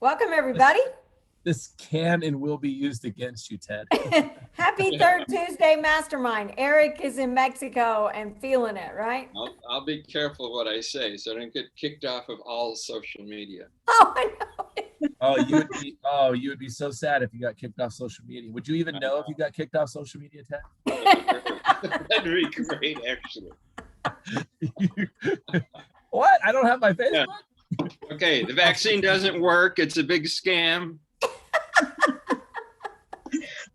Welcome, everybody. This can and will be used against you, Ted. Happy Third Tuesday Mastermind. Eric is in Mexico and feeling it, right? I'll be careful what I say so I don't get kicked off of all social media. Oh, I know. You would be so sad if you got kicked off social media. Would you even know if you got kicked off social media, Ted? That'd be great, actually. What? I don't have my Facebook? Yeah. Okay, the vaccine doesn't work. It's a big scam.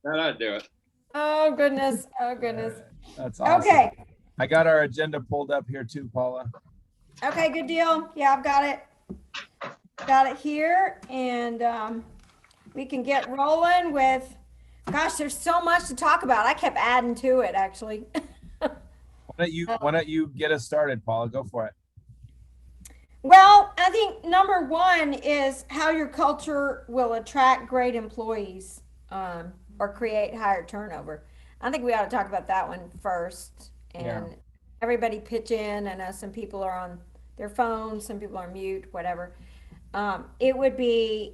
I'd do it. Oh, goodness. Oh, goodness. That's awesome. Okay. I got our agenda pulled up here too, Paula. Okay, good deal. Yeah, I've got it. Got it here. And we can get rolling with, gosh, there's so much to talk about. I kept adding to it, actually. Why don't you get us started, Paula? Go for it. Well, I think number one is how your culture will attract great employees or create higher turnover. I think we ought to talk about that one first. And everybody pitch in. I know some people are on their phones, some people are mute, whatever. It would be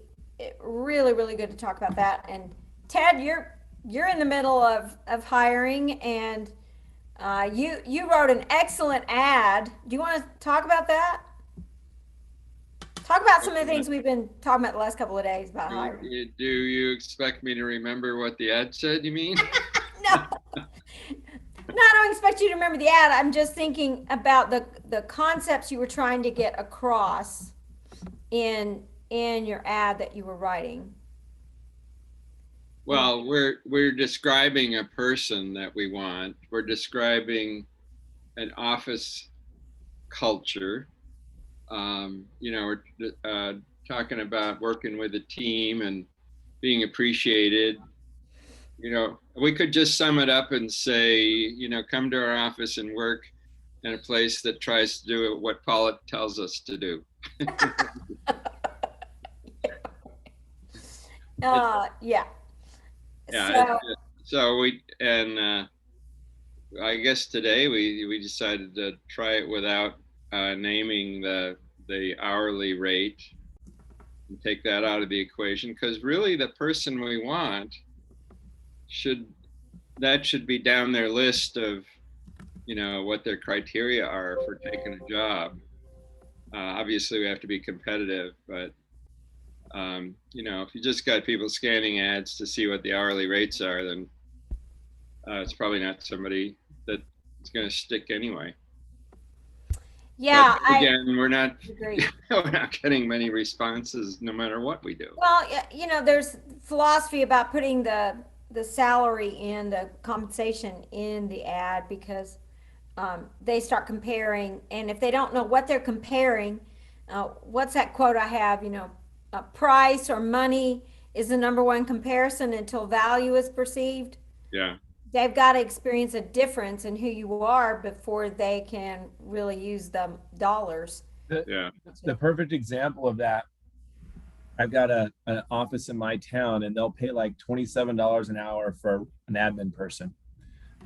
really, really good to talk about that. And Ted, you're in the middle of hiring, and you wrote an excellent ad. Do you want to talk about that? Talk about some of the things we've been talking about the last couple of days about hiring. Do you expect me to remember what the ad said, you mean? No. No, I don't expect you to remember the ad. I'm just thinking about the concepts you were trying to get across in your ad that you were writing. Well, we're describing a person that we want. We're describing an office culture. We're talking about working with a team and being appreciated. We could just sum it up and say, come to our office and work in a place that tries to do what Paula tells us to do. Yeah. So I guess today we decided to try it without naming the hourly rate and take that out of the equation, because really the person we want should be down their list of what their criteria are for taking a job. Obviously we have to be competitive, but if you just got people scanning ads to see what the hourly rates are, then it's probably not somebody that's going to stick anyway. Yeah. But again, we're not getting many responses no matter what we do. Well, there's philosophy about putting the salary in, the compensation in the ad, because they start comparing, and if they don't know what they're comparing, what's that quote I have, price or money is the number one comparison until value is perceived. Yeah. They've got to experience a difference in who you are before they can really use the dollars. The perfect example of that, I've got an office in my town, and they'll pay like $27 an hour for an admin person,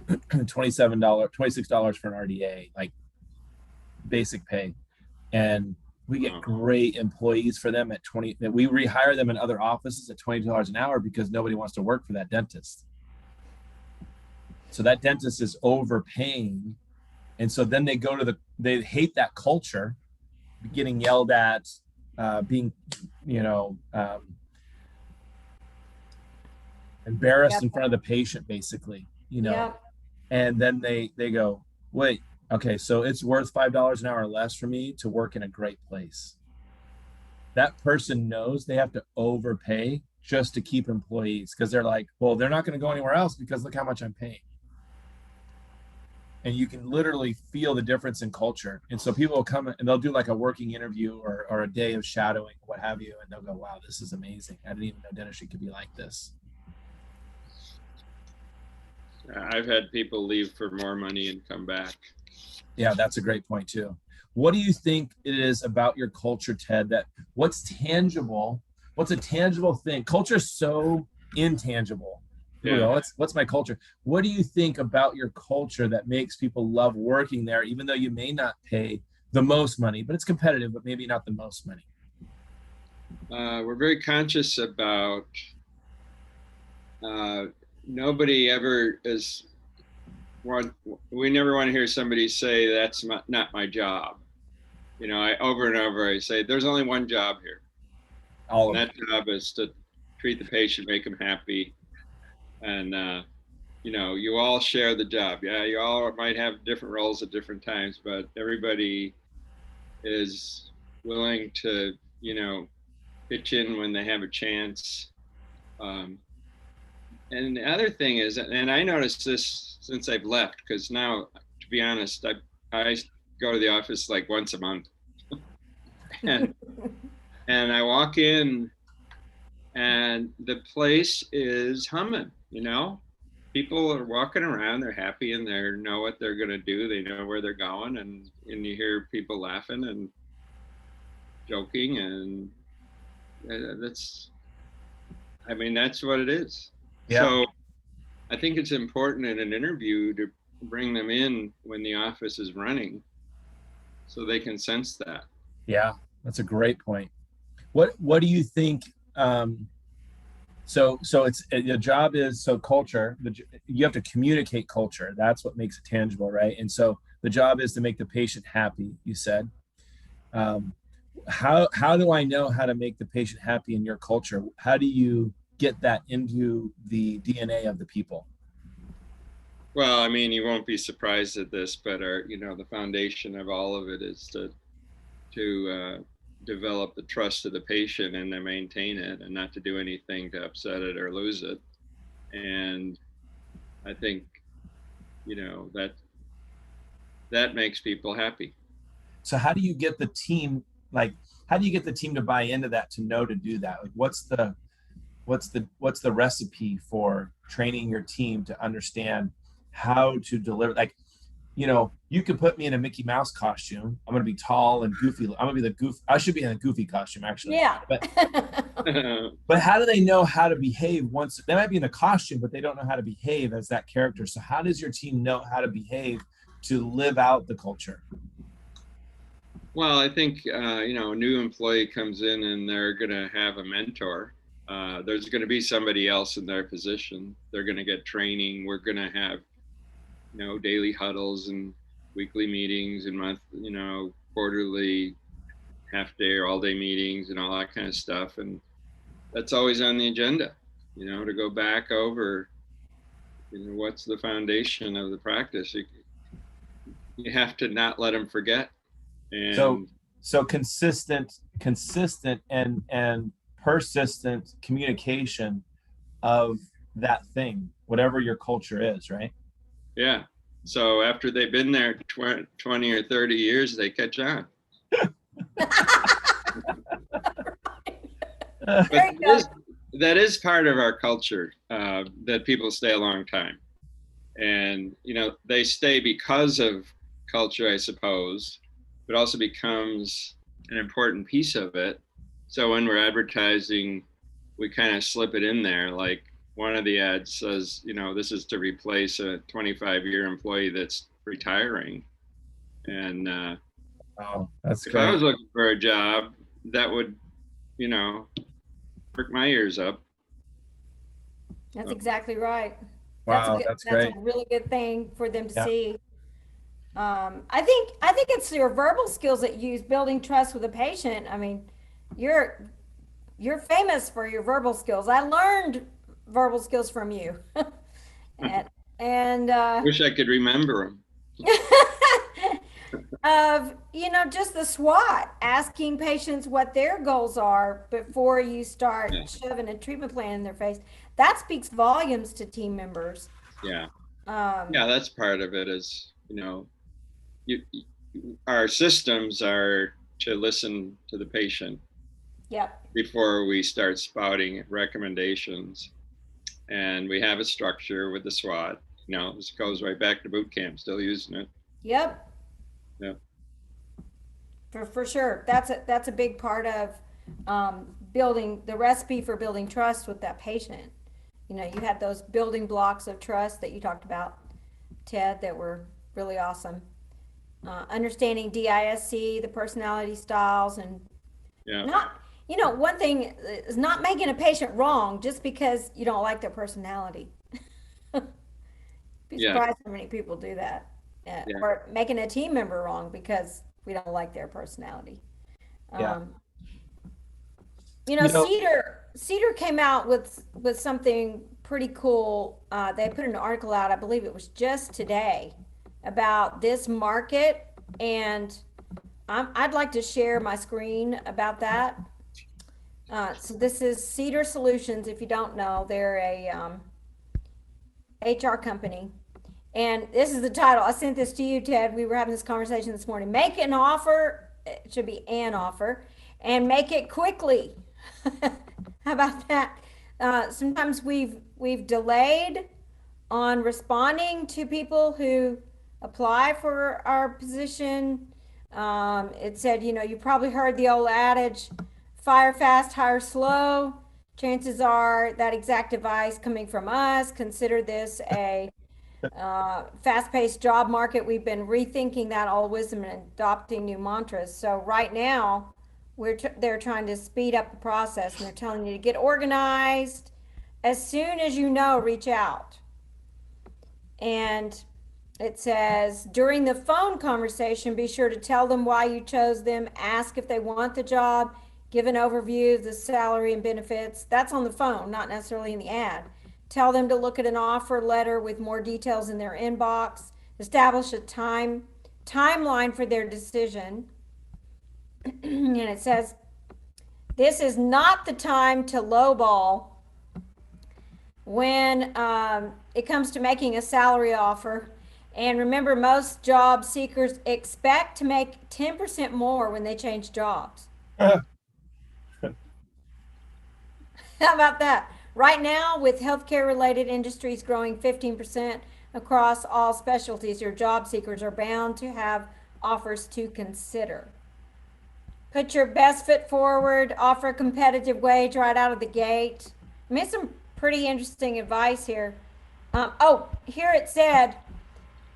$26 for an RDA, like basic pay. And we get great employees for them at that we rehire them in other offices at $20 an hour because nobody wants to work for that dentist. So that dentist is overpaying. And so then they they hate that culture, getting yelled at, being, embarrassed in front of the patient, basically, and then they go, wait, okay, so it's worth $5 an hour less for me to work in a great place. That person knows they have to overpay just to keep employees, because they're like, well, they're not going to go anywhere else because look how much I'm paying. And you can literally feel the difference in culture. And so people will come and they'll do like a working interview or a day of shadowing, what have you, and they'll go, wow, this is amazing. I didn't even know dentistry could be like this. I've had people leave for more money and come back. Yeah, that's a great point too. What do you think it is about your culture, Ted, what's tangible? What's a tangible thing? Culture is so intangible. What's my culture? What do you think about your culture that makes people love working there, even though you may not pay the most money, but it's competitive, but maybe not the most money? we're very conscious about nobody ever is one. We never want to hear somebody say that's not my job. You know, I over and over I say there's only one job here, All and of that it. job is to treat the patient, make them happy, and you know, you all share the job. Yeah, you all might have different roles at different times, but everybody is willing to, you know, pitch in when they have a chance. Um, and the other thing is, and I noticed this since I've left, because now, to be honest, I go to the office like once a month, and and I walk in, and the place is humming. You know, people are walking around, they're happy, and they know what they're going to do. They know where they're going, and you hear people laughing and joking, and that's, I mean, that's what it is. Yeah. So I think it's important in an interview to bring them in when the office is running so they can sense that. Yeah. That's a great point. What do you think? So it's the job is so culture. You have to communicate culture. That's what makes it tangible, right? And so the job is to make the patient happy. You said. Um, how do I know how to make the patient happy in your culture? How do you get that into the DNA of the people? Well, I mean, you won't be surprised at this, but you know, the foundation of all of it is to develop the trust of the patient and to maintain it, and not to do anything to upset it or lose it. And I think, you know, that makes people happy. So how do you get the team like? How do you get the team to buy into that, to know to do that? Like, what's the recipe for training your team to understand how to deliver? Like, you can put me in a Mickey Mouse costume. I'm going to be tall and goofy. I'm going to be the goof. I should be in a goofy costume, actually. Yeah. But how do they know how to behave once they might be in a costume, but they don't know how to behave as that character? So how does your team know how to behave to live out the culture? Well, I think you know, a new employee comes in and they're going to have a mentor. There's going to be somebody else in their position. They're going to get training. We're going to have, you know, daily huddles and weekly meetings and you know, quarterly, half day or all day meetings and all that kind of stuff. And that's always on the agenda. You know, to go back over, you know, what's the foundation of the practice. You have to not let them forget. So And so consistent and persistent communication of that thing, whatever your culture is, right? yeah. So after they've been there 20 or 30 years, they catch on. But There you go. that is part of our culture, that people stay a long time. And, you know, they stay because of culture, I suppose, but also becomes an important piece of it. So when we're advertising, we kind of slip it in there. Like one of the ads says, you know, this is to replace a 25-year employee that's retiring. And Oh, that's if I great. was looking for a job, that would, you know, perk my ears up. That's exactly right. Wow, that's That's a great. really good thing for them to Yeah. see. I think it's your verbal skills that you use building trust with a patient. I mean, you're you're famous for your verbal skills. I learned verbal skills from you. and and Wish I could remember them. of just the SWOT, asking patients what their goals are before you start Yeah. shoving a treatment plan in their face. That speaks volumes to team members. Yeah. Um, Yeah, that's part of it is, you know, our systems are to listen to the patient yep. before we start spouting recommendations. And we have a structure with the SWOT. You know, this goes right back to boot camp, still using it. Yep. Yeah. For sure. That's a big part of building the recipe for building trust with that patient. You had those building blocks of trust that you talked about, Ted, that were really awesome. Understanding DISC, the personality styles, and Yeah. not one thing is not making a patient wrong just because you don't like their personality. Be Yeah, surprised how many people do that. yeah. Or making a team member wrong because we don't like their personality. Yeah. Um, You know, Cedar came out with something pretty cool. They put an article out, I believe it was just today, about this market, and I'd like to share my screen about that. So this is Cedar Solutions. If you don't know, they're a HR company. And this is the title. I sent this to you, Ted. We were having this conversation this morning. Make an offer. It should be an offer, and make it quickly. How about that? Sometimes we've delayed on responding to people who apply for our position. It said, you probably heard the old adage, fire fast, hire slow. Chances are that exact advice coming from us. Consider this a fast-paced job market. We've been rethinking that old wisdom and adopting new mantras. So right now, they're trying to speed up the process, and they're telling you to get organized. As soon as you know, reach out. And it says, during the phone conversation, be sure to tell them why you chose them, ask if they want the job, give an overview of the salary and benefits. That's on the phone, not necessarily in the ad. Tell them to look at an offer letter with more details in their inbox. Establish a timeline for their decision. And it says, this is not the time to lowball when it comes to making a salary offer. And remember, most job seekers expect to make 10% more when they change jobs. How about that? Right now, with healthcare related industries growing 15% across all specialties, your job seekers are bound to have offers to consider. Put your best foot forward, offer a competitive wage right out of the gate. I mean, some pretty interesting advice here. Here it said,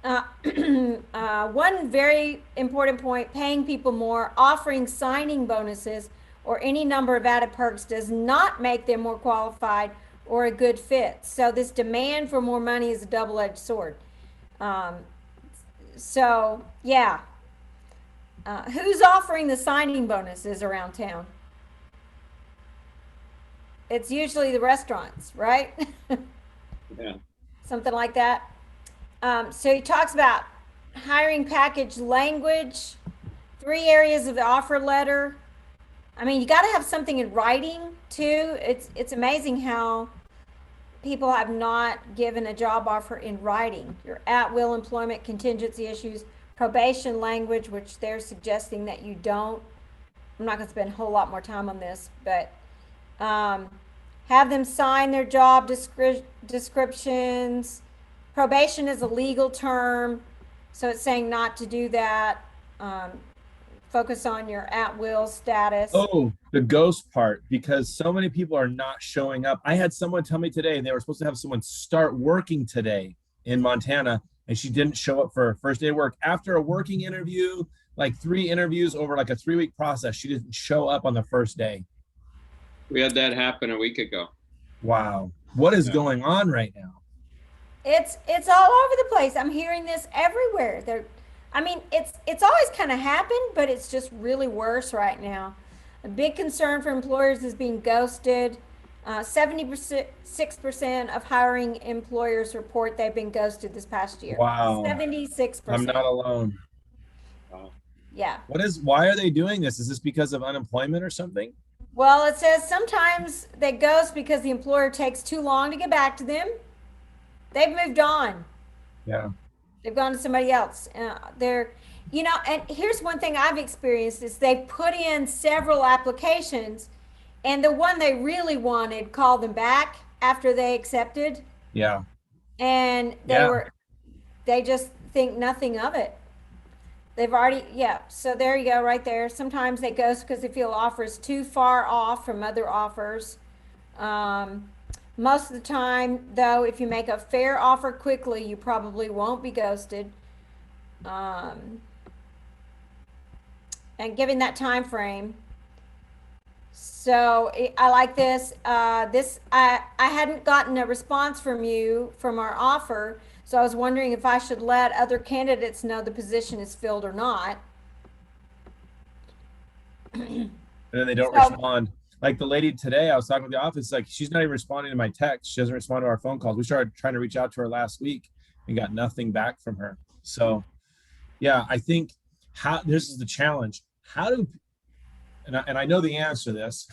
one very important point, paying people more, offering signing bonuses or any number of added perks does not make them more qualified or a good fit. So this demand for more money is a double-edged sword. Um, so yeah, who's offering the signing bonuses around town? It's usually the restaurants, right? Yeah. Something like that. So he talks about hiring package language, 3 areas of the offer letter. I mean, you got to have something in writing too. It's amazing how people have not given a job offer in writing. Your at-will employment contingency issues, probation language, which they're suggesting that you don't. I'm not going to spend a whole lot more time on this, but have them sign their job descriptions. Probation is a legal term, so it's saying not to do that. Focus on your at-will status. oh, the ghost part, because so many people are not showing up. I had someone tell me today they were supposed to have someone start working today in Montana, and she didn't show up for her first day of work. After a working interview, like 3 interviews over like a 3-week process, she didn't show up on the first day. We had that happen a week ago. Wow. What is Yeah. going on right now? It's all over the place. I'm hearing this everywhere. I mean, it's always kind of happened, but it's just really worse right now. A big concern for employers is being ghosted. 76% of hiring employers report they've been ghosted this past year. Wow. 76%. I'm not alone. Wow. Yeah. Why are they doing this? Is this because of unemployment or something? Well, it says sometimes they ghost because the employer takes too long to get back to them. They've moved on. Yeah. They've gone to somebody else. And here's one thing I've experienced is they put in several applications, and the one they really wanted called them back after they accepted, Yeah. and they just think nothing of it. They've already, yeah. So there you go, right there. Sometimes they ghost because they feel offers too far off from other offers. Most of the time, though, if you make a fair offer quickly, you probably won't be ghosted. And given that time frame, So I like this. I hadn't gotten a response from you from our offer, so I was wondering if I should let other candidates know the position is filled or not. And then they don't So respond. Like the lady today, I was talking with the office, like she's not even responding to my text. She doesn't respond to our phone calls. We started trying to reach out to her last week and got nothing back from her. So yeah, I think how this is the challenge. How do and I know the answer to this,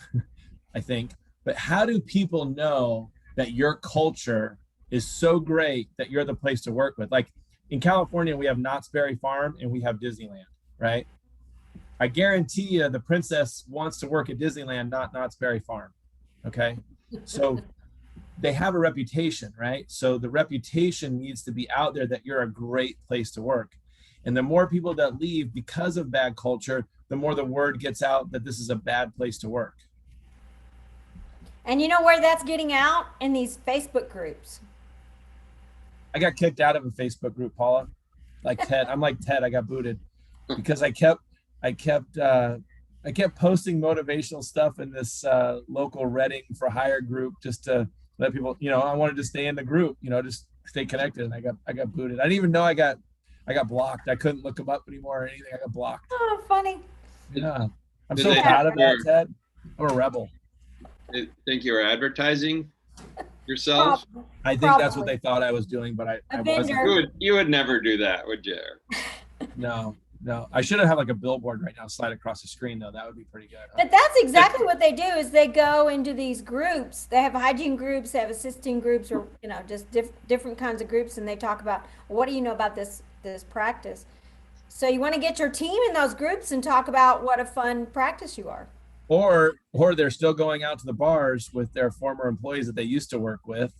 I think, but how do people know that your culture is so great that you're the place to work with? Like in California, we have Knott's Berry Farm and we have Disneyland, right? I guarantee you the princess wants to work at Disneyland, not Knott's Berry Farm. Okay. So they have a reputation, right? So the reputation needs to be out there that you're a great place to work. And the more people that leave because of bad culture, the more the word gets out that this is a bad place to work. and you know where that's getting out? In these Facebook groups. I got kicked out of a Facebook group, Paula. Like Ted. I'm like Ted, I got booted because I kept posting motivational stuff in this local Reading for Hire group just to let people, I wanted to stay in the group, just stay connected. And I got booted. I didn't even know I got blocked. I couldn't look them up anymore or anything. I got blocked. Oh, funny. Yeah. I'm Did so they proud of think that, Ted. I'm a rebel. they think you were advertising yourself? I think that's what Probably. they thought I was doing, but I A wasn't. vendor. You would never do that, would you? No. I should have like a billboard right now slide across the screen though. That would be pretty good. But that's exactly what they do is they go into these groups. They have hygiene groups, they have assisting groups, or just different kinds of groups, and they talk about what do you know about this practice. So you want to get your team in those groups and talk about what a fun practice you are. Or they're still going out to the bars with their former employees that they used to work with,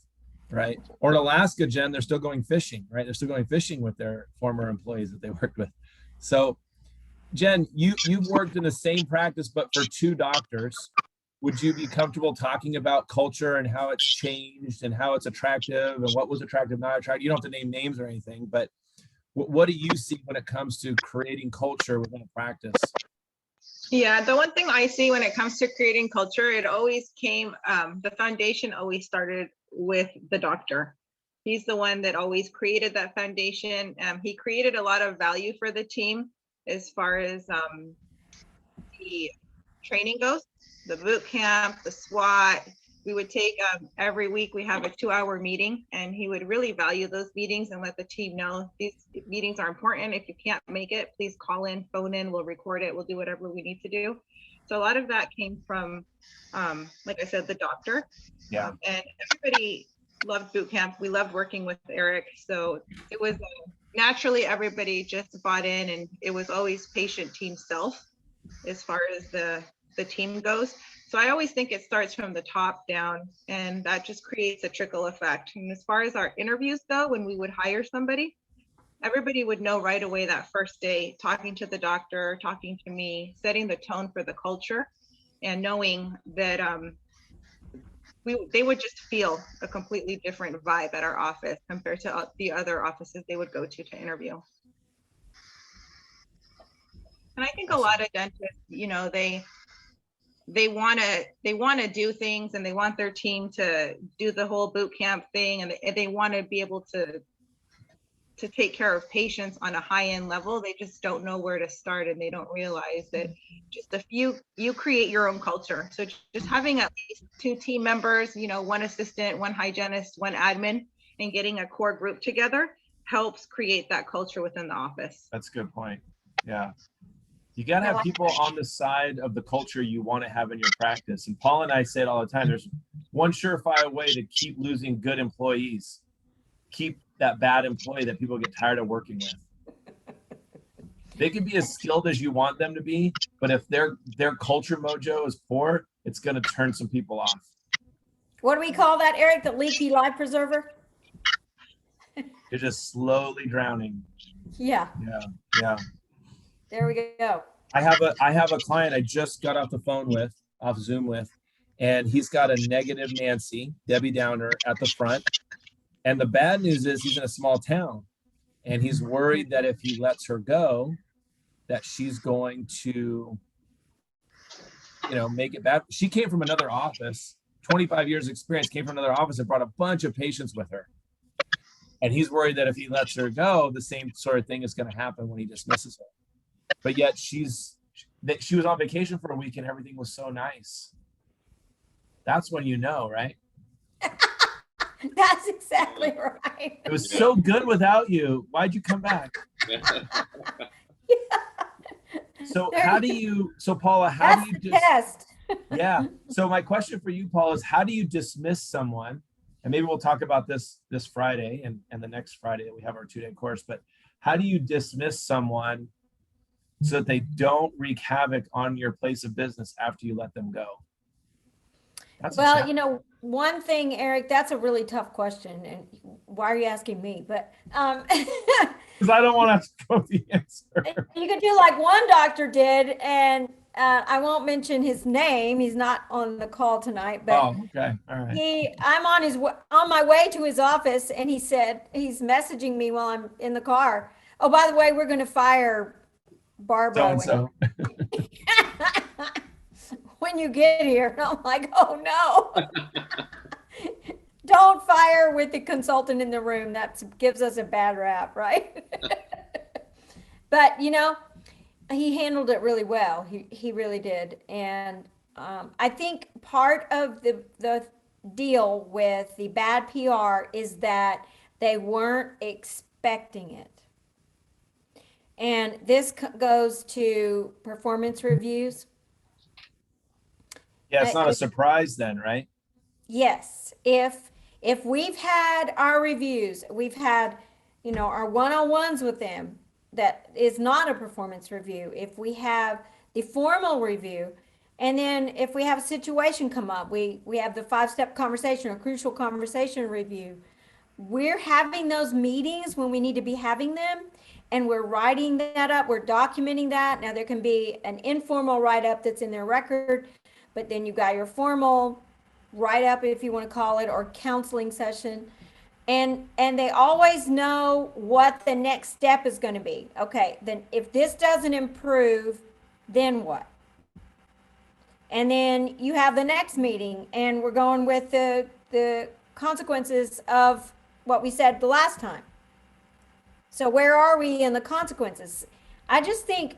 right? Or in Alaska, Jen, they're still going fishing, right? They're still going fishing with their former employees that they worked with. So Jen, you've worked in the same practice but for two doctors. Would you be comfortable talking about culture and how it's changed and how it's attractive and what was attractive, not attractive? You don't have to name names or anything, but what do you see when it comes to creating culture within a practice? Yeah, the one thing I see when it comes to creating culture, it always came, the foundation always started with the doctor. He's the one that always created that foundation. He created a lot of value for the team as far as the training goes, the boot camp, the SWAT. We would take every week, we have a 2-hour meeting, and he would really value those meetings and let the team know these meetings are important. If you can't make it, please call in, phone in, we'll record it, we'll do whatever we need to do. So a lot of that came from, like I said, the doctor. Yeah. And everybody loved boot camp. We loved working with Eric. So it was naturally everybody just bought in, and it was always patient team self as far as the team goes. So I always think it starts from the top down, and that just creates a trickle effect. And as far as our interviews go, when we would hire somebody, everybody would know right away that first day, talking to the doctor, talking to me, setting the tone for the culture, and knowing that they would just feel a completely different vibe at our office compared to the other offices they would go to interview. And I think a lot of dentists, they want to do things, and they want their team to do the whole boot camp thing, and they want to be able to take care of patients on a high-end level. They just don't know where to start, and they don't realize that just you create your own culture. So just having at least 2 team members, one assistant, one hygienist, one admin, and getting a core group together helps create that culture within the office. That's a good point. Yeah. You got to have people on the side of the culture you want to have in your practice. And Paul and I say it all the time. There's one surefire way to keep losing good employees. Keep that bad employee that people get tired of working with. They can be as skilled as you want them to be, but if their culture mojo is poor, it's going to turn some people off. What do we call that, Eric? The leaky life preserver? You're just slowly drowning. Yeah. Yeah. There we go. I have a client I just got off Zoom with, and he's got a negative Nancy, Debbie Downer at the front. And the bad news is he's in a small town, and he's worried that if he lets her go, that she's going to make it bad. She came from another office, 25 years experience, came from another office and brought a bunch of patients with her. And he's worried that if he lets her go, the same sort of thing is going to happen when he dismisses her. But yet she was on vacation for a week and everything was so nice. That's when right? That's exactly right. It was so good without you. Why'd you come back? So Paula, how do you test? Yeah. So my question for you, Paula, is how do you dismiss someone? And maybe we'll talk about this Friday and the next Friday that we have our 2-day course, but how do you dismiss someone so that they don't wreak havoc on your place of business after you let them go? Well, one thing, Eric, that's a really tough question. And why are you asking me? But because I don't want to go the answer. You could do like one doctor did, and I won't mention his name. He's not on the call tonight, but okay, all right. I'm on my way to his office, and he said he's messaging me while I'm in the car. Oh, by the way, we're going to fire Barbara when you get here. And I'm like, oh no. Don't fire with the consultant in the room. That gives us a bad rap, right? But he handled it really well. He really did. And I think part of the deal with the bad PR is that they weren't expecting it. And this goes to performance reviews. Yeah, it's not a surprise then, right? Yes. If we've had our reviews, we've had, our one-on-ones with them, that is not a performance review. If we have the formal review, and then if we have a situation come up, we have the 5-step conversation or crucial conversation review. We're having those meetings when we need to be having them, and we're writing that up, we're documenting that. Now there can be an informal write-up that's in their record, but then you got your formal write-up, if you want to call it, or counseling session. And they always know what the next step is going to be. Okay, then if this doesn't improve, then what? And then you have the next meeting, and we're going with the consequences of what we said the last time. So where are we in the consequences? I just think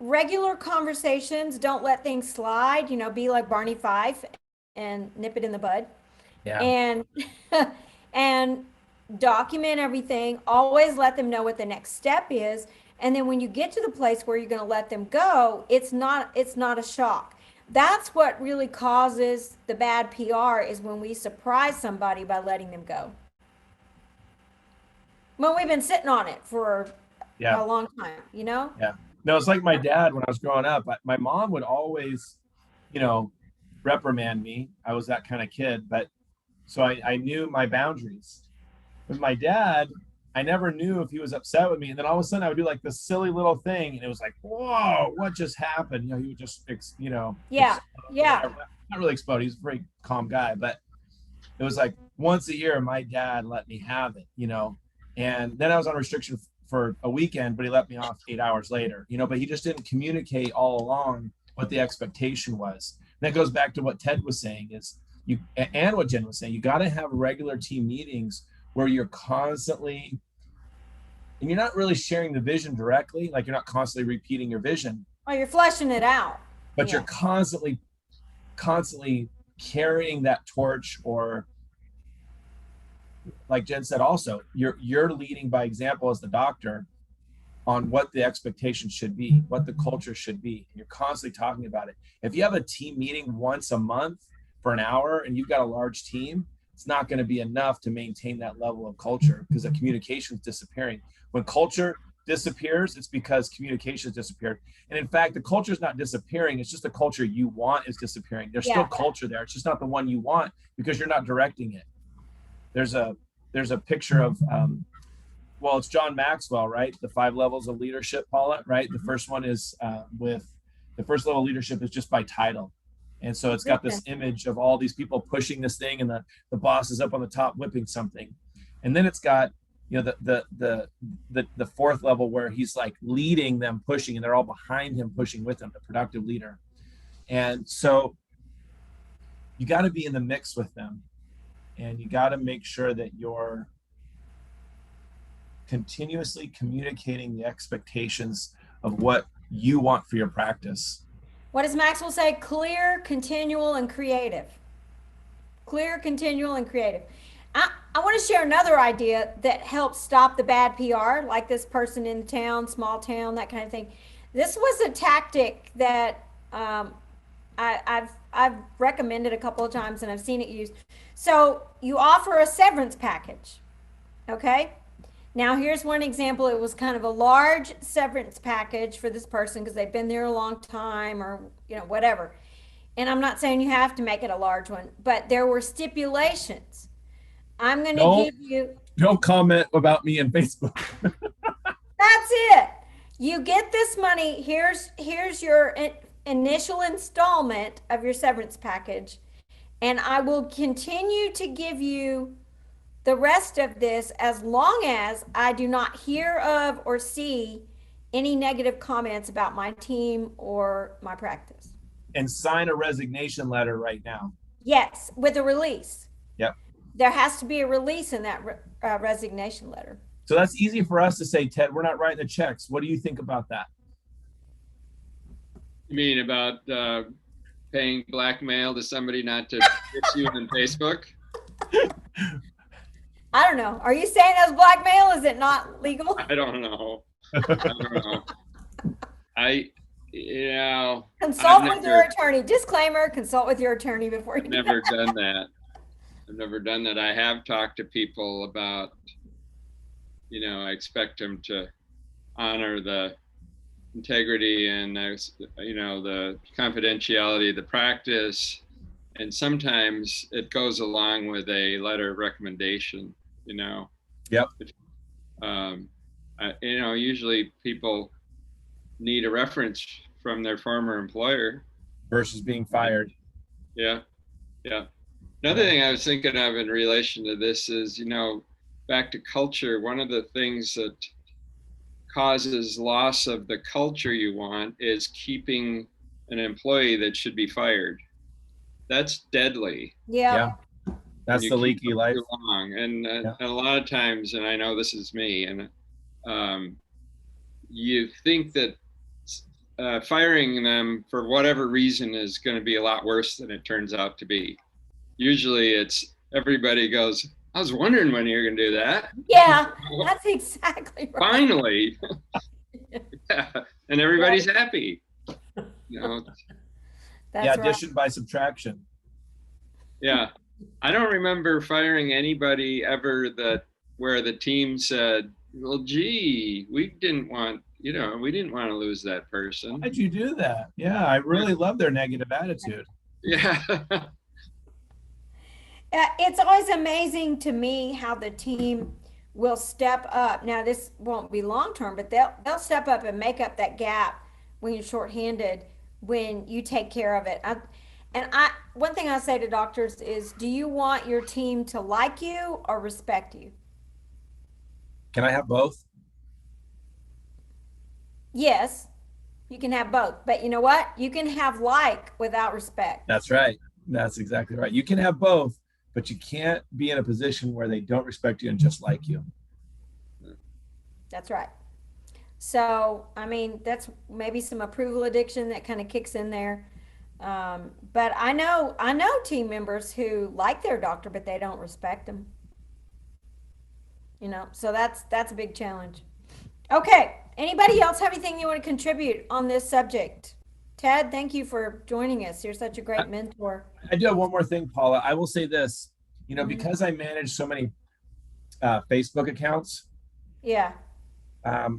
regular conversations, don't let things slide, be like Barney Fife and nip it in the bud. Yeah. And document everything, always let them know what the next step is. And then when you get to the place where you're going to let them go, it's not a shock. That's what really causes the bad PR, is when we surprise somebody by letting them go. Well, we've been sitting on it for a long time, Yeah. No, it's like my dad when I was growing up. My mom would always, reprimand me. I was that kind of kid, but so I knew my boundaries. With my dad, I never knew if he was upset with me. And then all of a sudden I would do like this silly little thing. And it was like, whoa, what just happened? He would just, Yeah. Not really explode. He's a very calm guy, but it was like once a year, my dad let me have it, and then I was on restriction for a weekend, but he let me off 8 hours later, but he just didn't communicate all along what the expectation was. And that goes back to what Ted was saying and what Jen was saying. You got to have regular team meetings where you're constantly, and you're not really sharing the vision directly, like you're not constantly repeating your vision. Well, you're fleshing it out. But you're constantly carrying that torch, or like Jen said, also, you're leading by example as the doctor on what the expectations should be, what the culture should be. And you're constantly talking about it. If you have a team meeting once a month for an hour and you've got a large team, it's not going to be enough to maintain that level of culture, because the communication is disappearing. When culture disappears, it's because communication has disappeared. And in fact, the culture is not disappearing. It's just the culture you want is disappearing. There's still culture there. It's just not the one you want because you're not directing it. There's a picture of, it's John Maxwell, right? The 5 levels of leadership, Paula, right? The first one is the first level of leadership is just by title. And so it's got this image of all these people pushing this thing, and the boss is up on the top whipping something. And then it's got, the 4th level where he's like leading them, pushing, and they're all behind him, pushing with him, the productive leader. And so you got to be in the mix with them, and you got to make sure that you're continuously communicating the expectations of what you want for your practice. What does Maxwell say? Clear, continual, and creative. Clear, continual, and creative. I want to share another idea that helps stop the bad PR, like this person in town, small town, that kind of thing. This was a tactic that I've recommended a couple of times, and I've seen it used. So you offer a severance package, okay? Now here's one example. It was kind of a large severance package for this person because they've been there a long time, or whatever. And I'm not saying you have to make it a large one, but there were stipulations. I'm going to give you. Don't comment about me on Facebook. That's it. You get this money. Here's your initial installment of your severance package, and I will continue to give you the rest of this as long as I do not hear of or see any negative comments about my team or my practice. And sign a resignation letter right now. Yes, with a release. Yep. There has to be a release in that resignation letter. So that's easy for us to say, Ted, we're not writing the checks. What do you think about that? You mean about paying blackmail to somebody not to fix you on Facebook? I don't know. Are you saying that's blackmail? Is it not legal? I don't know. I don't know. Consult with your attorney. Disclaimer, consult with your attorney before you I've never done that. I've never done that. I have talked to people about, I expect them to honor the integrity and, the confidentiality of the practice. And sometimes it goes along with a letter of recommendation, Yep. Usually people need a reference from their former employer versus being fired. Yeah. Another thing I was thinking of in relation to this is, back to culture, one of the things that causes loss of the culture you want is keeping an employee that should be fired. That's deadly. Yeah. That's the leaky life. And a lot of times, and I know this is me, and you think that firing them for whatever reason is going to be a lot worse than it turns out to be. Usually it's everybody goes, I was wondering when you were going to do that. Yeah, that's exactly right. Finally. Yeah. And everybody's happy. That's addition by subtraction. Yeah. I don't remember firing anybody ever where the team said, well, gee, we didn't want to lose that person. Why'd you do that? Yeah, I really love their negative attitude. Yeah. It's always amazing to me how the team will step up. Now, this won't be long-term, but they'll step up and make up that gap when you're shorthanded, when you take care of it. One thing I say to doctors is, do you want your team to like you or respect you? Can I have both? Yes, you can have both. But you know what? You can have like without respect. That's right. That's exactly right. You can have both, but you can't be in a position where they don't respect you and just like you. That's right. So, that's maybe some approval addiction that kind of kicks in there. But I know team members who like their doctor, but they don't respect them. So that's a big challenge. Okay. Anybody else have anything you want to contribute on this subject? Ted, thank you for joining us. You're such a great mentor. I do have one more thing, Paula. I will say this, because I manage so many Facebook accounts. Yeah. The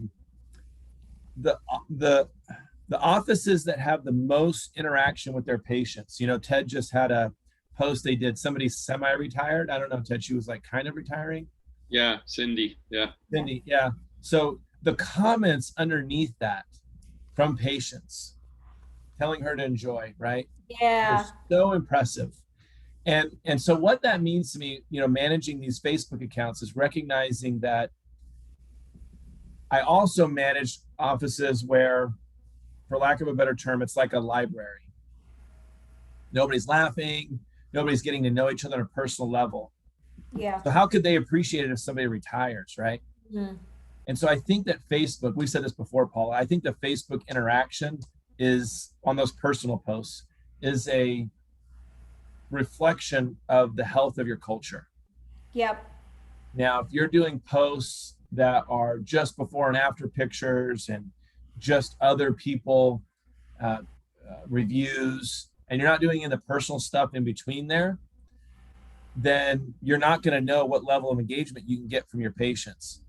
offices that have the most interaction with their patients, Ted just had a post they did. Somebody semi-retired. I don't know, Ted, she was like kind of retiring. Yeah, Cindy. Yeah. Cindy, yeah. So the comments underneath that from patients telling her to enjoy, right? Yeah. So impressive. And so what that means to me, managing these Facebook accounts is recognizing that I also manage offices where, for lack of a better term, it's like a library. Nobody's laughing. Nobody's getting to know each other on a personal level. Yeah. So how could they appreciate it if somebody retires, right? Mm. And so I think that Facebook, we've said this before, Paula, I think the Facebook interaction is on those personal posts is a reflection of the health of your culture. Yep. Now, if you're doing posts that are just before and after pictures and just other people reviews, and you're not doing any of the personal stuff in between there, then you're not going to know what level of engagement you can get from your patients.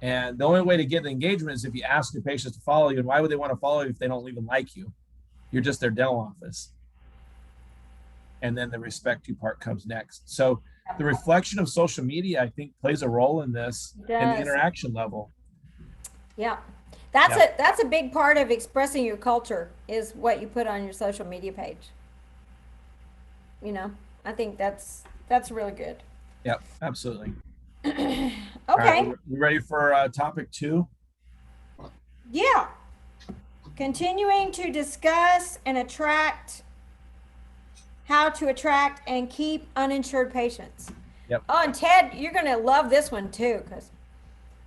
And the only way to get engagement is if you ask your patients to follow you. And why would they want to follow you if they don't even like you? You're just their dental office. And then the respect you part comes next. So the reflection of social media, I think, plays a role in this and the interaction level. Yeah. That's a big part of expressing your culture is what you put on your social media page. You know, I think that's really good. Yep, absolutely. Okay. All right, we ready for topic 2? Yeah. Continuing to discuss and how to attract and keep uninsured patients. Yep. Oh, and Ted, you're going to love this one too,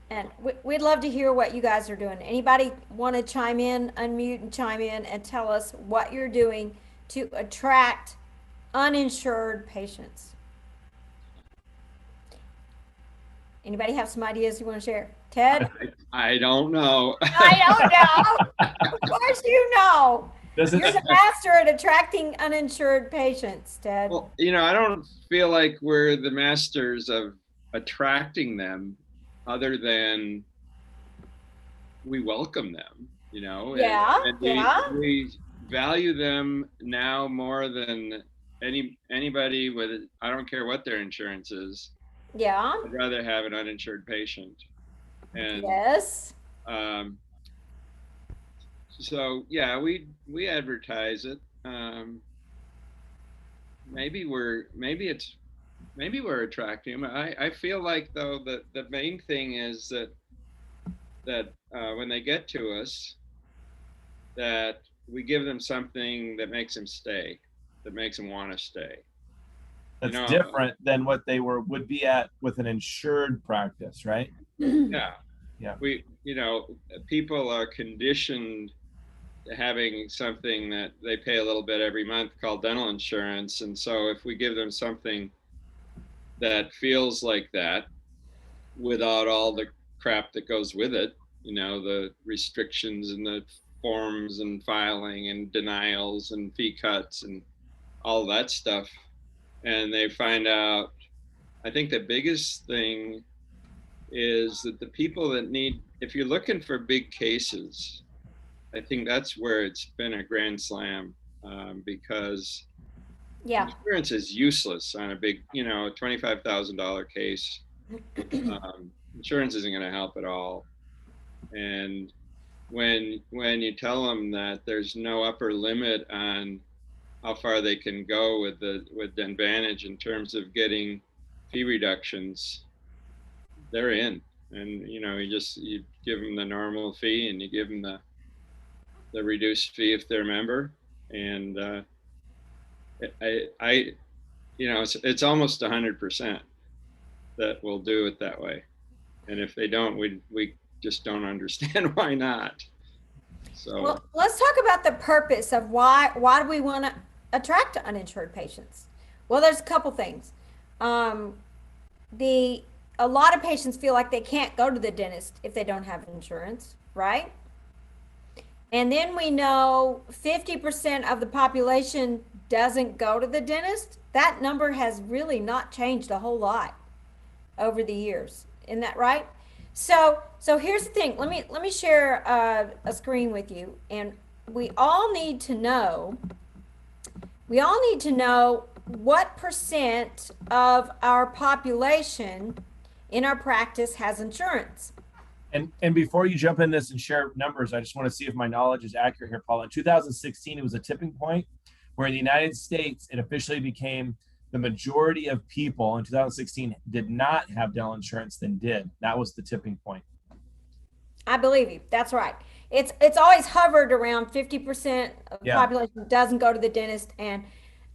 and we'd love to hear what you guys are doing. Anybody want to chime in, unmute and chime in and tell us what you're doing to attract uninsured patients? Anybody have some ideas you want to share? Ted? I don't know. I don't know. Of course you know. You're the master at attracting uninsured patients, Ted. Well, I don't feel like we're the masters of attracting them other than we welcome them, Yeah, and we value them now more than anybody with, I don't care what their insurance is. Yeah. I'd rather have an uninsured patient. And yes. So yeah, we advertise it. Maybe we're attracting them. I feel like though that the main thing is that when they get to us, that we give them something that makes them stay, that makes them want to stay. That's different than what they would be at with an insured practice, right? Yeah. Yeah. People are conditioned to having something that they pay a little bit every month called dental insurance. And so if we give them something that feels like that without all the crap that goes with it, the restrictions and the forms and filing and denials and fee cuts and all that stuff, and they find out, I think the biggest thing is that the people that if you're looking for big cases, I think that's where it's been a grand slam, because insurance is useless on a big, $25,000 case. Insurance isn't going to help at all. And when you tell them that there's no upper limit on how far they can go with Advantage in terms of getting fee reductions, they're in. And you give them the normal fee and you give them the reduced fee if they're a member. And it's almost 100% that we'll do it that way. And if they don't, we just don't understand why not. So well, let's talk about the purpose of why do we want to attract uninsured patients? Well, there's a couple things. A lot of patients feel like they can't go to the dentist if they don't have insurance, right? And then we know 50% of the population doesn't go to the dentist. That number has really not changed a whole lot over the years. Isn't that right? So here's the thing. Let me share a screen with you, and we all need to know what percent of our population in our practice has insurance. And before you jump in this and share numbers, I just want to see if my knowledge is accurate here, Paul. In 2016, it was a tipping point where in the United States, it officially became the majority of people in 2016 did not have dental insurance than did. That was the tipping point. I believe you. That's right. It's always hovered around 50% of the population doesn't go to the dentist, and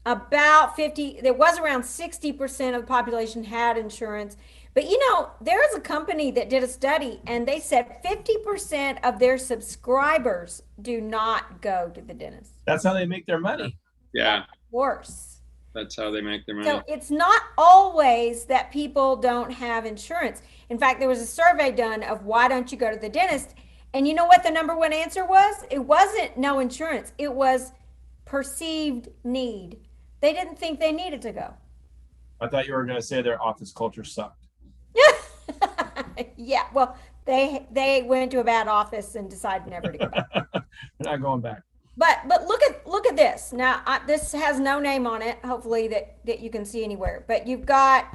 about 50, there was around 60% of the population had insurance. But there is a company that did a study and they said 50% of their subscribers do not go to the dentist. That's how they make their money. Yeah, Worse. that's how they make their money. So it's not always that people don't have insurance. In fact, there was a survey done of why don't you go to the dentist? And you know what the number one answer was? It wasn't no insurance. It was perceived need. They didn't think they needed to go. I thought you were going to say their office culture sucked. Yeah, well, they went to a bad office and decided never to go back. They're not going back. But look at this. Now this has no name on it. Hopefully that you can see anywhere. But you've got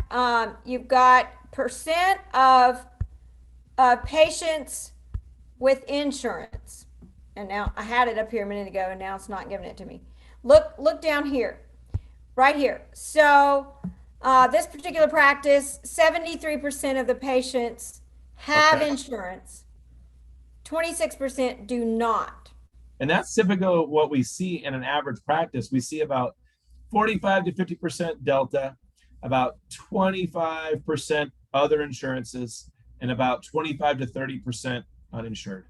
percent of patients with insurance. And now I had it up here a minute ago, and now it's not giving it to me. Look down here, right here. So this particular practice, 73% of the patients have insurance. 26% do not. And that's typical of what we see in an average practice. We see about 45 to 50% Delta, about 25% other insurances, and about 25 to 30% uninsured.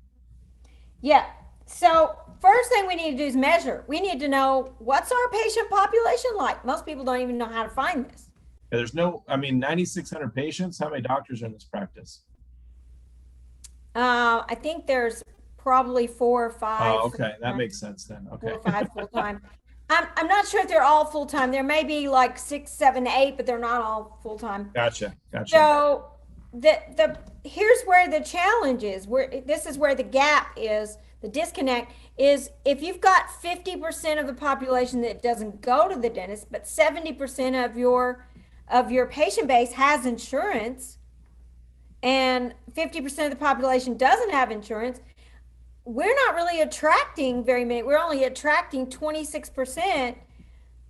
Yeah. So first thing we need to do is measure. We need to know, what's our patient population like? Most people don't even know how to find this. Yeah, there's no, 9,600 patients. How many doctors are in this practice? I think there's probably 4 or 5. Oh, okay. That makes sense then. Okay. 4 or 5 full time. I'm not sure if they're all full time. There may be like 6, 7, 8, but they're not all full time. Gotcha. So here's where the challenge is. This is where the gap is. The disconnect is, if you've got 50% of the population that doesn't go to the dentist, but 70% of your patient base has insurance, and 50% of the population doesn't have insurance, we're not really attracting very many. We're only attracting 26%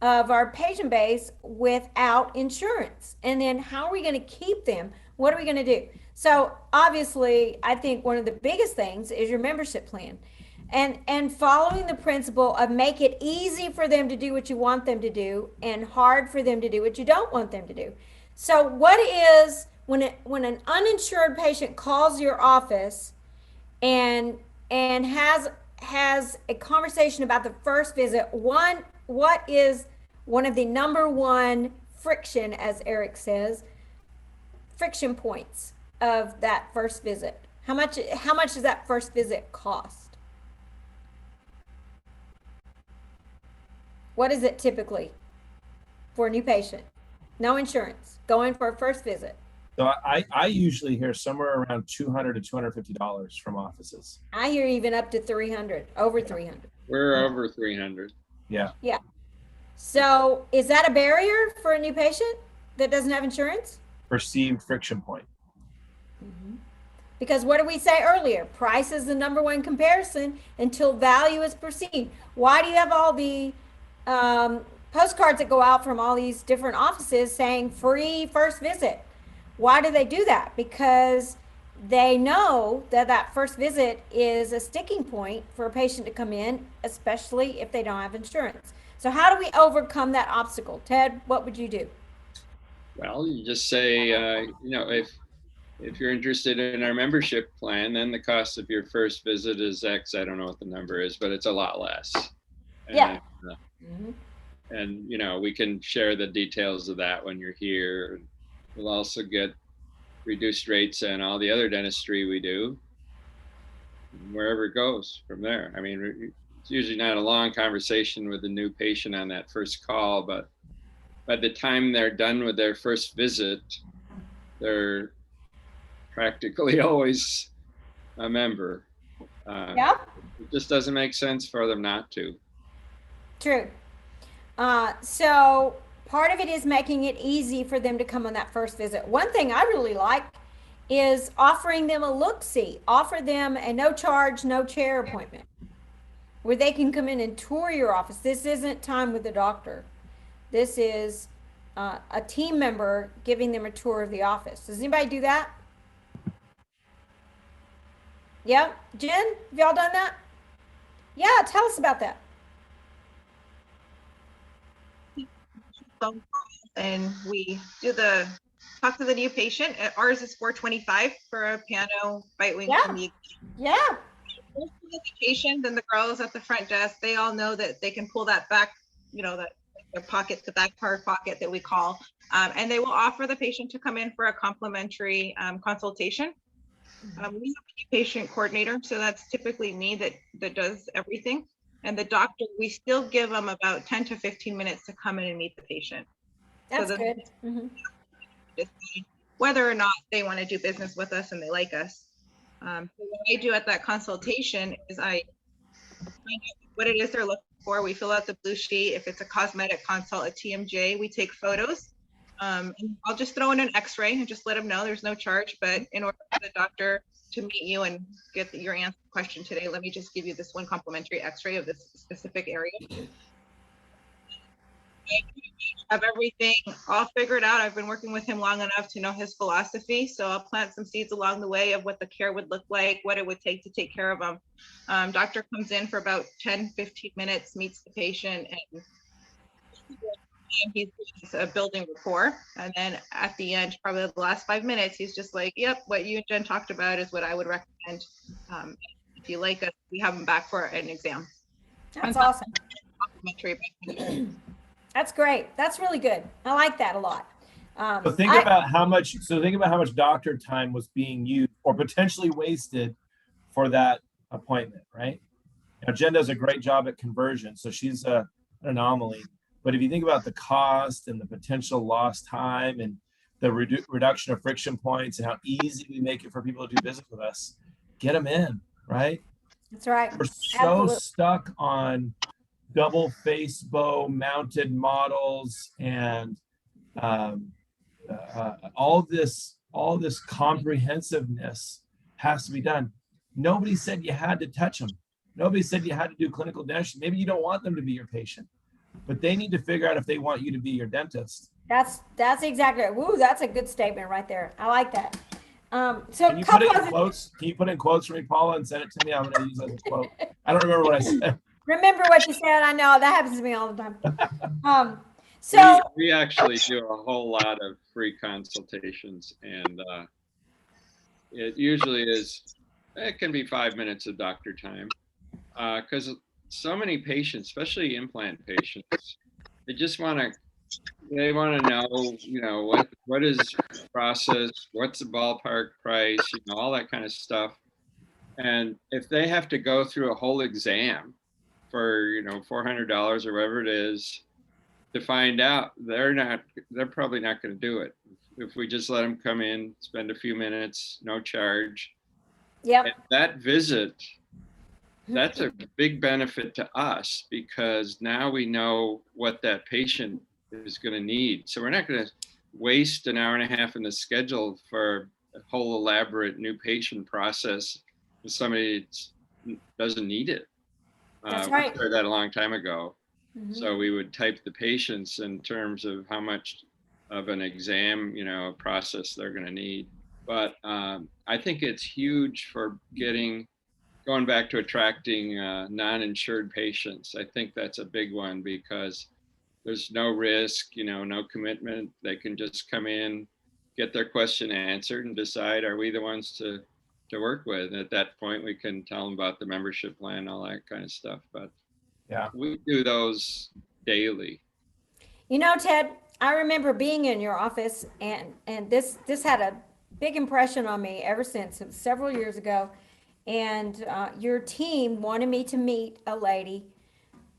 of our patient base without insurance. And then how are we going to keep them? What are we going to do? So obviously, I think one of the biggest things is your membership plan, and following the principle of make it easy for them to do what you want them to do and hard for them to do what you don't want them to do. So what is, when an uninsured patient calls your office and has a conversation about the first visit, what is one of the number one friction, as Eric says, friction points of that first visit? How much does that first visit cost? What is it typically for a new patient? No insurance, going for a first visit. So I usually hear somewhere around $200 to $250 from offices. I hear even up to 300, over 300. We're over 300. Yeah. Yeah. So is that a barrier for a new patient that doesn't have insurance? Perceived friction point. Because what did we say earlier? Price is the number one comparison until value is perceived. Why do you have all the postcards that go out from all these different offices saying free first visit? Why do they do that? Because they know that first visit is a sticking point for a patient to come in, especially if they don't have insurance. So how do we overcome that obstacle? Ted, what would you do? Well, you just say, if you're interested in our membership plan, then the cost of your first visit is X. I don't know what the number is, but it's a lot less. Yeah. And we can share the details of that when you're here. We'll also get reduced rates and all the other dentistry we do, wherever it goes from there. I mean, it's usually not a long conversation with the new patient on that first call, but by the time they're done with their first visit, they're practically always a member. Yeah. It just doesn't make sense for them not to. True. So part of it is making it easy for them to come on that first visit. One thing I really like is offering them a look-see. Offer them a no charge, no chair appointment where they can come in and tour your office. This isn't time with the doctor. This is a team member giving them a tour of the office. Does anybody do that? Yeah, Jen, have y'all done that? Yeah, tell us about that. phone call and we do the talk to the new patient. Ours is 425 for a piano bite wing Yeah. from the Yeah. patient and the girls at the front desk, they all know that they can pull that back, that their pocket, the back part pocket that we call, and they will offer the patient to come in for a complimentary consultation. We have a patient coordinator, so that's typically me that does everything. And the doctor, we still give them about 10 to 15 minutes to come in and meet the patient. That's so good. decide whether or not they want to do business with us and they like us. So what I do at that consultation is I find out what it is they're looking for. We fill out the blue sheet. If it's a cosmetic consult, a TMJ, we take photos. And I'll just throw in an x-ray and just let them know there's no charge. But in order for the doctor to meet you and get your answer question today, let me just give you this one complimentary x-ray of this specific area. I have everything all figured out. I've been working with him long enough to know his philosophy. So I'll plant some seeds along the way of what the care would look like, what it would take to take care of him. Doctor comes in for about 10, 15 minutes, meets the patient, and he's building rapport. And then at the end, probably the last 5 minutes, he's just like, yep, what you and Jen talked about is what I would recommend. If you like us, we have him back for an exam. That's awesome. Complimentary. That's great. That's really good. I like that a lot. So think about how much doctor time was being used or potentially wasted for that appointment, right? Now, Jen does a great job at conversion, so she's an anomaly. But if you think about the cost and the potential lost time and the reduction of friction points and how easy we make it for people to do business with us, get them in, right? That's right. We're so stuck on double face bow mounted models and all this comprehensiveness has to be done. Nobody said you had to touch them. Nobody said you had to do clinical dentistry. Maybe you don't want them to be your patient, but they need to figure out if they want you to be your dentist. That's exactly right. Woo, that's a good statement right there. I like that. So Can you put it in quotes? Can you put in quotes for me, Paula, and send it to me? I'm going to use that as a quote. I don't remember what I said. Remember what you said. I know that happens to me all the time. So we actually do a whole lot of free consultations, and it usually it can be 5 minutes of doctor time, because so many patients, especially implant patients, they just want to know, what is the process, what's the ballpark price, all that kind of stuff. And if they have to go through a whole exam for $400 or whatever it is to find out, they're probably not going to do it. If we just let them come in, spend a few minutes, no charge. Yeah. That visit, that's a big benefit to us, because now we know what that patient is going to need. So we're not going to waste an hour and a half in the schedule for a whole elaborate new patient process with somebody that doesn't need it. That's right. We started that a long time ago. Mm-hmm. So we would type the patients in terms of how much of an exam, process they're going to need. But I think it's huge for going back to attracting non-insured patients. I think that's a big one, because there's no risk, no commitment. They can just come in, get their question answered, and decide, are we the ones to work with? And at that point, we can tell them about the membership plan, all that kind of stuff. But yeah, we do those daily. Ted, I remember being in your office, and this had a big impression on me ever since. It was several years ago, and your team wanted me to meet a lady,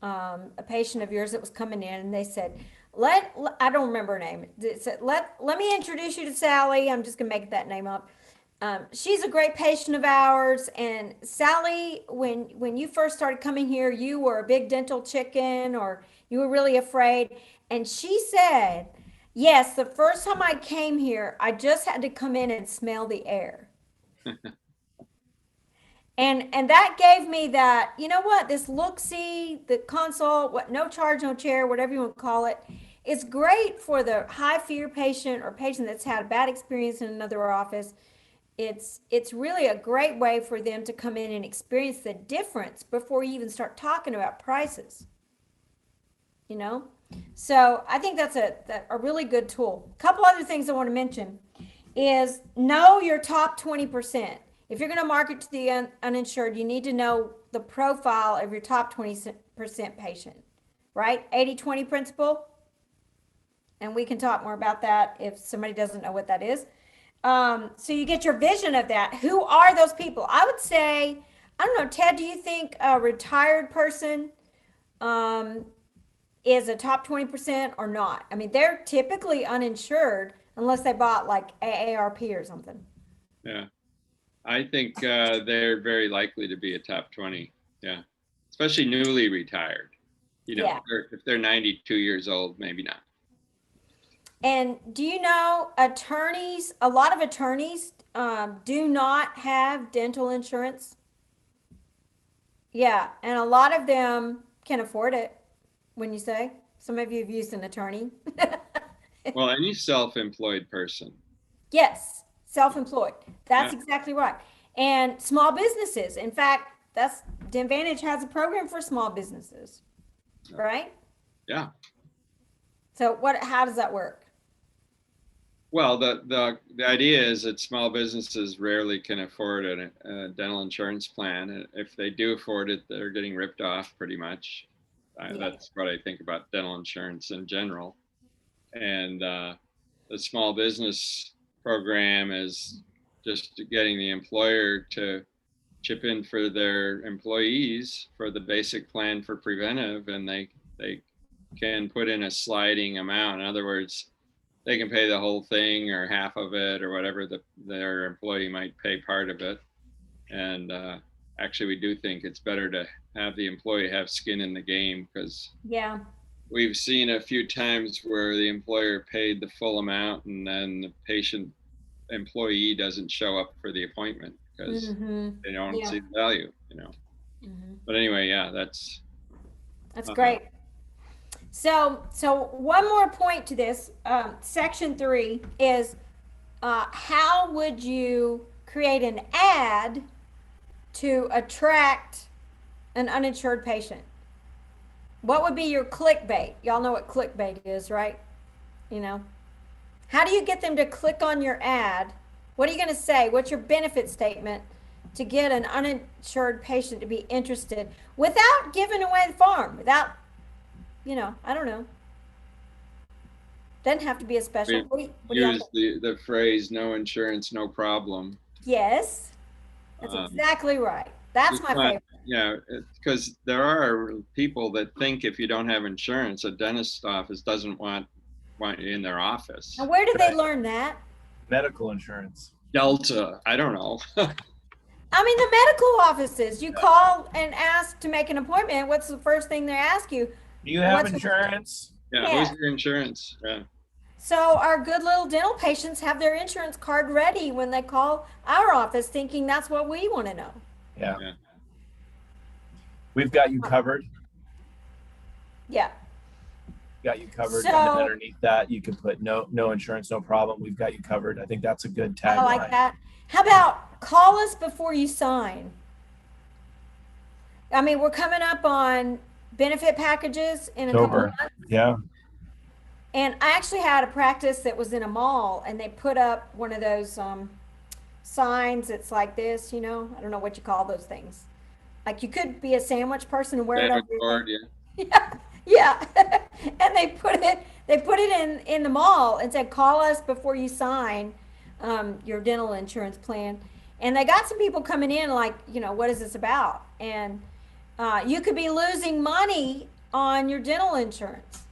a patient of yours that was coming in, and they said, I don't remember her name. It said, let me introduce you to Sally. I'm just gonna make that name up. She's a great patient of ours. And Sally, when you first started coming here, you were a big dental chicken, or you were really afraid. And she said, yes, the first time I came here, I just had to come in and smell the air. And that gave me that, this look-see, the consult, no charge, no chair, whatever you want to call it. It's great for the high fear patient or patient that's had a bad experience in another office. It's really a great way for them to come in and experience the difference before you even start talking about prices. So I think that's a really good tool. A couple other things I want to mention is know your top 20%. If you're going to market to the uninsured, you need to know the profile of your top 20% patient, right? 80-20 principle. And we can talk more about that if somebody doesn't know what that is. So you get your vision of that. Who are those people? I would say, I don't know, Ted, do you think a retired person is a top 20% or not? I mean, they're typically uninsured unless they bought like AARP or something. Yeah. I think they're very likely to be a top 20. Yeah. Especially newly retired. You know, Yeah. if they're 92 years old, maybe not. And do you know attorneys, a lot of attorneys do not have dental insurance? Yeah. And a lot of them can afford it, when you say. Some of you have used an attorney. Well, any self-employed person. Yes, self-employed. That's Yeah. exactly right. And small businesses. In fact, that's Advantage has a program for small businesses, right? Yeah. So how does that work? Well, the idea is that small businesses rarely can afford a dental insurance plan. And if they do afford it, they're getting ripped off pretty much. Yeah. That's what I think about dental insurance in general. And the small business program is just getting the employer to chip in for their employees for the basic plan for preventive, and they can put in a sliding amount. In other words, they can pay the whole thing or half of it or whatever their employee might pay part of it. And actually, we do think it's better to have the employee have skin in the game, because Yeah. we've seen a few times where the employer paid the full amount and then the patient employee doesn't show up for the appointment because they don't Yeah. see the value, you know. But anyway, yeah, that's Great. So one more point to this. Section 3 is how would you create an ad to attract an uninsured patient? What would be your clickbait? Y'all know what clickbait is, right? You know, how do you get them to click on your ad? What are you going to say? What's your benefit statement to get an uninsured patient to be interested without giving away the farm? Without, I don't know. Doesn't have to be a special. we use the phrase "no insurance, no problem." Yes, that's exactly right. That's my favorite. Yeah, because there are people that think if you don't have insurance, a dentist office doesn't want you in their office. And where did they learn that? Medical insurance. Delta, I don't know. I mean, the medical offices. You call and ask to make an appointment. What's the first thing they ask you? Do you have insurance? Yeah, Yeah. who's your insurance? Yeah. So our good little dental patients have their insurance card ready when they call our office, thinking that's what we want to know. Yeah. Yeah. We've got you covered. Yeah. Got you covered. So- And then underneath that, you can put no insurance, no problem. We've got you covered. I think that's a good tagline. I like that. How about call us before you sign? I mean, we're coming up on benefit packages in a couple of October. months. Yeah. And I actually had a practice that was in a mall, and they put up one of those signs. It's like this, I don't know what you call those things. Like you could be a sandwich person and wear it over your thing. Yeah. Yeah. And they put it in the mall and said, call us before you sign your dental insurance plan. And they got some people coming in like, what is this about? And you could be losing money on your dental insurance.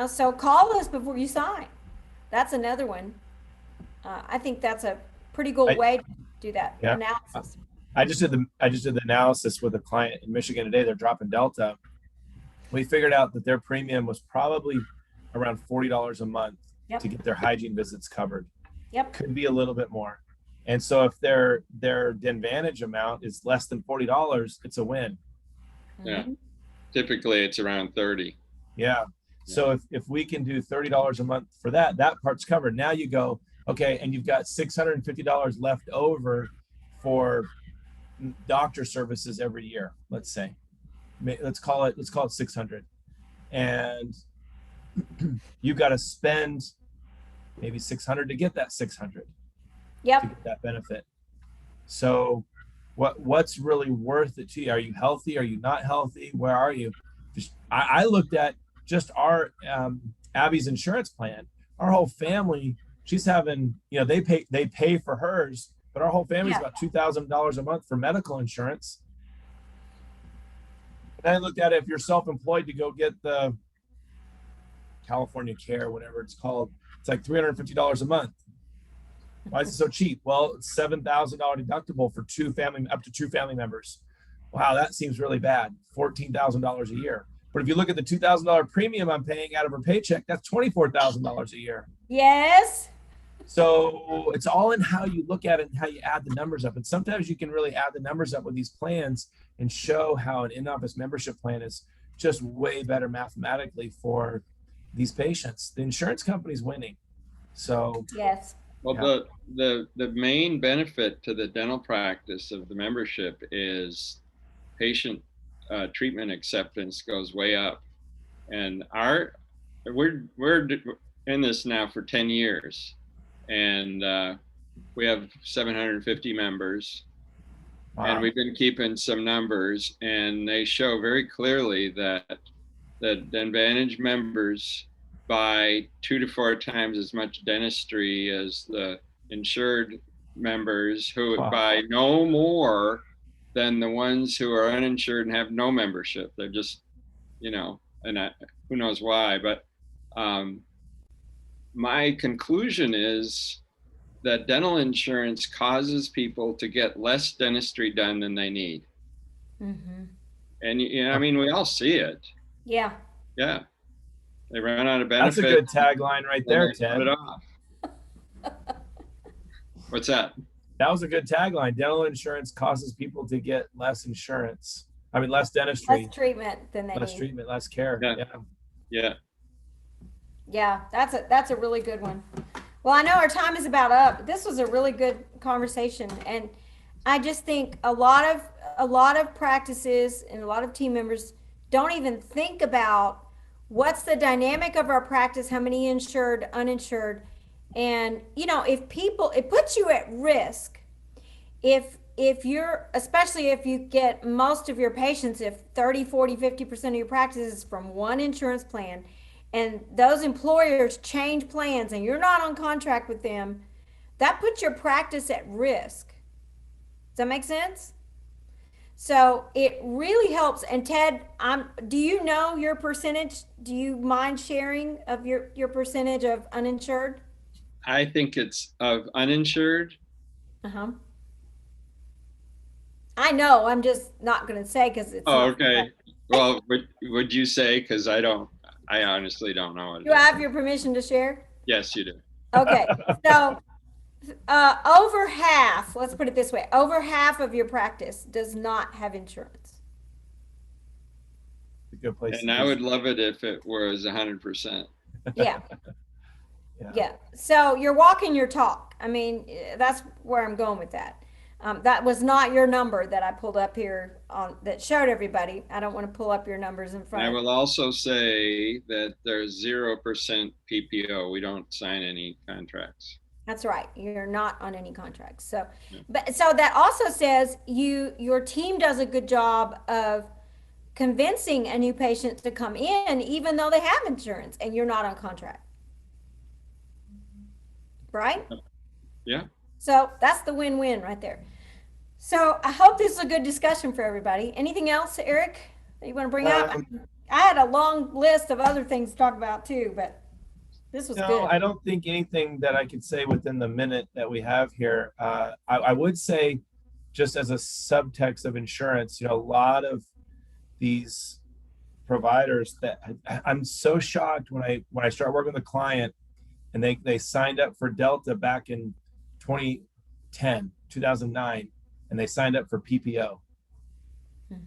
So call us before you sign. That's another one. I think that's a pretty good way to do that analysis. I just did the analysis with a client in Michigan today. They're dropping Delta. We figured out that their premium was probably around $40 a month to get their hygiene visits covered. Yep. Could be a little bit more. And so if their Advantage amount is less than $40, it's a win. Yeah. Typically it's around 30. Yeah. So if we can do $30 a month for that part's covered. Now you go, okay, and you've got $650 left over for doctor services every year, let's say. Let's call it 600. and you've got to spend maybe 600 to get that 600 to Yep. get that benefit. So what's really worth it to you? Are you healthy? Are you not healthy? Where are you? I looked at just our Abby's insurance plan. Our whole family, she's having, they pay for hers, but our whole family's Yeah. about $2,000 a month for medical insurance. And I looked at it, if you're self-employed, to go get the California Care, whatever it's called, it's like $350 a month. Why is it so cheap? Well, it's $7,000 deductible for up to two family members. Wow, that seems really bad. $14,000 a year. But if you look at the $2,000 premium I'm paying out of her paycheck, that's $24,000 a year. Yes. So it's all in how you look at it and how you add the numbers up. And sometimes you can really add the numbers up with these plans and show how an in-office membership plan is just way better mathematically for these patients. The insurance company's winning. So Yes. Well, the main benefit to the dental practice of the membership is patient treatment acceptance goes way up, and we're in this now for 10 years, and we have 750 members. Wow. And we've been keeping some numbers, and they show very clearly that the Advantage members buy 2 to 4 times as much dentistry as the insured members, who Wow. buy no more than the ones who are uninsured and have no membership. They're just, and who knows why. But my conclusion is that dental insurance causes people to get less dentistry done than they need. Mm-hmm. And I mean, we all see it. Yeah. Yeah. They run out of benefits. That's a good tagline right there, Ted. It off. What's that? That was a good tagline. Dental insurance causes people to get less insurance. I mean, less dentistry. Less treatment than they less need. treatment, less care. Yeah. Yeah. Yeah, that's a really good one. Well, I know our time is about up. This was a really good conversation, and I just think a lot of practices and a lot of team members don't even think about what's the dynamic of our practice, how many insured, uninsured, and it puts you at risk if you're, especially if you get most of your patients, if 30, 40, 50% of your practice is from one insurance plan, and those employers change plans and you're not on contract with them, that puts your practice at risk. Does that make sense? So it really helps. And Ted, do you know your percentage? Do you mind sharing of your percentage of uninsured? I think it's of uninsured. Uh-huh. I know, I'm just not going to say because it's. Oh, okay. Well, would you say? Because I honestly don't know. Do I have your permission to share? Yes, you do. Okay. So over half, let's put it this way, over half of your practice does not have insurance. A good place. And I would love it if it was 100%. Yeah. Yeah. So you're walking your talk. I mean, that's where I'm going with that. That was not your number that I pulled up here that showed everybody. I don't want to pull up your numbers in front. I will also say that there's 0% PPO. We don't sign any contracts. That's right. You're not on any contracts. So, but so that also says your team does a good job of convincing a new patient to come in, even though they have insurance and you're not on contract. Right? Yeah. So that's the win-win right there. So I hope this is a good discussion for everybody. Anything else, Eric, that you want to bring up? I had a long list of other things to talk about too, but this was good. I don't think anything that I could say within the minute that we have here. I would say, just as a subtext of insurance, a lot of these providers that I'm so shocked when I start working with a client and they signed up for Delta back in 2009, and they signed up for PPO.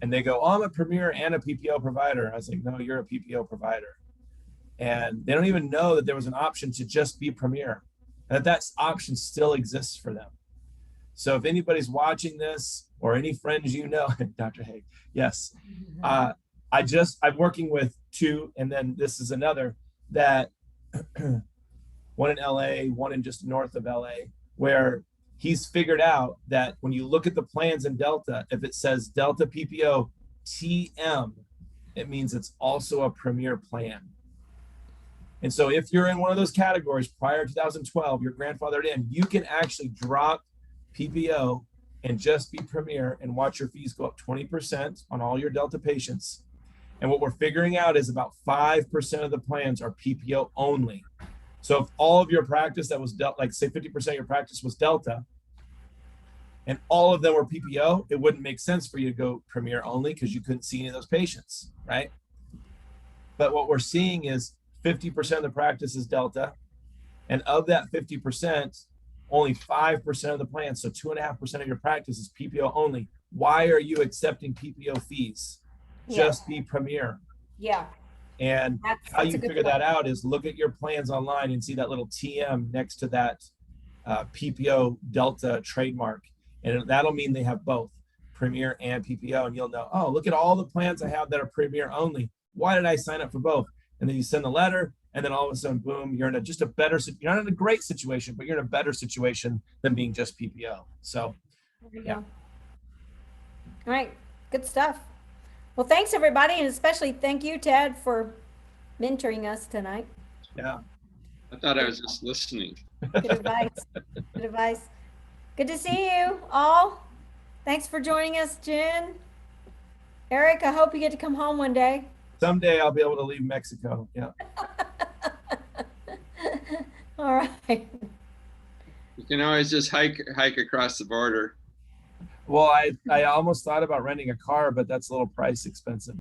And they go, oh, I'm a Premier and a PPO provider. I was like, no, you're a PPO provider. And they don't even know that there was an option to just be Premier, and that option still exists for them. So if anybody's watching this, or any friends Dr. Haig, yes, I'm working with two, and then this is another that one in LA, one in just north of LA, where he's figured out that when you look at the plans in Delta, if it says Delta PPO TM, it means it's also a premier plan. And so if you're in one of those categories prior to 2012, you're grandfathered in, you can actually drop PPO and just be premier and watch your fees go up 20% on all your Delta patients. And what we're figuring out is about 5% of the plans are PPO only. So if all of your practice that was like say 50% of your practice was Delta and all of them were PPO, it wouldn't make sense for you to go premier only because you couldn't see any of those patients, right? But what we're seeing is 50% of the practice is Delta. And of that 50%, only 5% of the plans, so 2.5% of your practice is PPO only. Why are you accepting PPO fees? Just be premier. Yeah. And how you figure that out is look at your plans online and see that little TM next to that PPO Delta trademark. And that'll mean they have both Premier and PPO. And you'll know, oh, look at all the plans I have that are Premier only. Why did I sign up for both? And then you send the letter, and then all of a sudden, boom, you're in a better, you're not in a great situation, but you're in a better situation than being just PPO. So, yeah. All right. Good stuff. Well, thanks everybody, and especially thank you, Ted, for mentoring us tonight. Yeah. I thought I was just listening. Good advice. Good advice. Good to see you all. Thanks for joining us, Jen. Eric, I hope you get to come home one day. Someday I'll be able to leave Mexico. Yeah. All right. You can always just hike across the border. Well, I almost thought about renting a car, but that's a little price expensive.